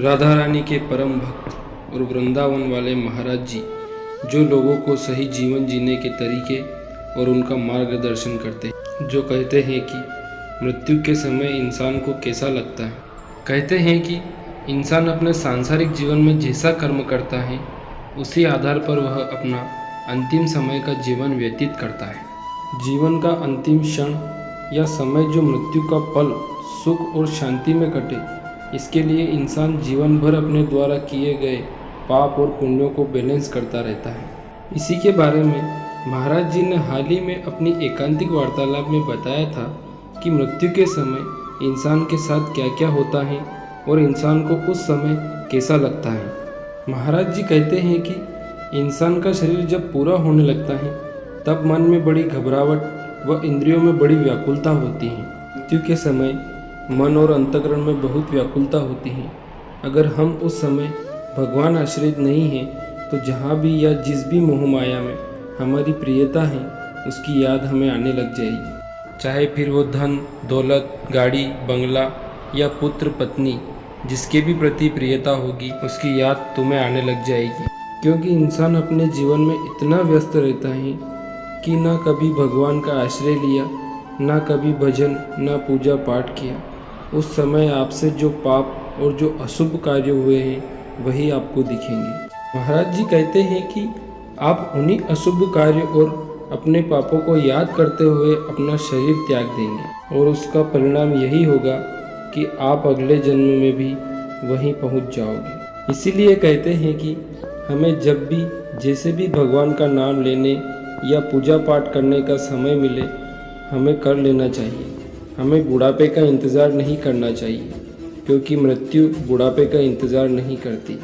राधा रानी के परम भक्त और वृंदावन वाले महाराज जी जो लोगों को सही जीवन जीने के तरीके और उनका मार्गदर्शन करते हैं, जो कहते हैं कि मृत्यु के समय इंसान को कैसा लगता है। कहते हैं कि इंसान अपने सांसारिक जीवन में जैसा कर्म करता है उसी आधार पर वह अपना अंतिम समय का जीवन व्यतीत करता है। जीवन का अंतिम क्षण या समय जो मृत्यु का पल सुख और शांति में कटे, इसके लिए इंसान जीवन भर अपने द्वारा किए गए पाप और पुण्यों को बैलेंस करता रहता है। इसी के बारे में महाराज जी ने हाल ही में अपनी एकांतिक वार्तालाप में बताया था कि मृत्यु के समय इंसान के साथ क्या क्या होता है और इंसान को उस समय कैसा लगता है। महाराज जी कहते हैं कि इंसान का शरीर जब पूरा होने लगता है तब मन में बड़ी घबराहट व इंद्रियों में बड़ी व्याकुलता होती है। मृत्यु के समय मन और अंतःकरण में बहुत व्याकुलता होती है। अगर हम उस समय भगवान आश्रित नहीं हैं तो जहाँ भी या जिस भी मोह माया में हमारी प्रियता है उसकी याद हमें आने लग जाएगी। चाहे फिर वो धन दौलत गाड़ी बंगला या पुत्र पत्नी जिसके भी प्रति प्रियता होगी उसकी याद तुम्हें आने लग जाएगी। क्योंकि इंसान अपने जीवन में इतना व्यस्त रहता है कि ना कभी भगवान का आश्रय लिया, ना कभी भजन, ना पूजा पाठ किया। उस समय आपसे जो पाप और जो अशुभ कार्य हुए हैं वही आपको दिखेंगे। महाराज जी कहते हैं कि आप उन्हीं अशुभ कार्य और अपने पापों को याद करते हुए अपना शरीर त्याग देंगे और उसका परिणाम यही होगा कि आप अगले जन्म में भी वहीं पहुंच जाओगे। इसीलिए कहते हैं कि हमें जब भी जैसे भी भगवान का नाम लेने या पूजा पाठ करने का समय मिले हमें कर लेना चाहिए। हमें बुढ़ापे का इंतज़ार नहीं करना चाहिए, क्योंकि मृत्यु बुढ़ापे का इंतज़ार नहीं करती।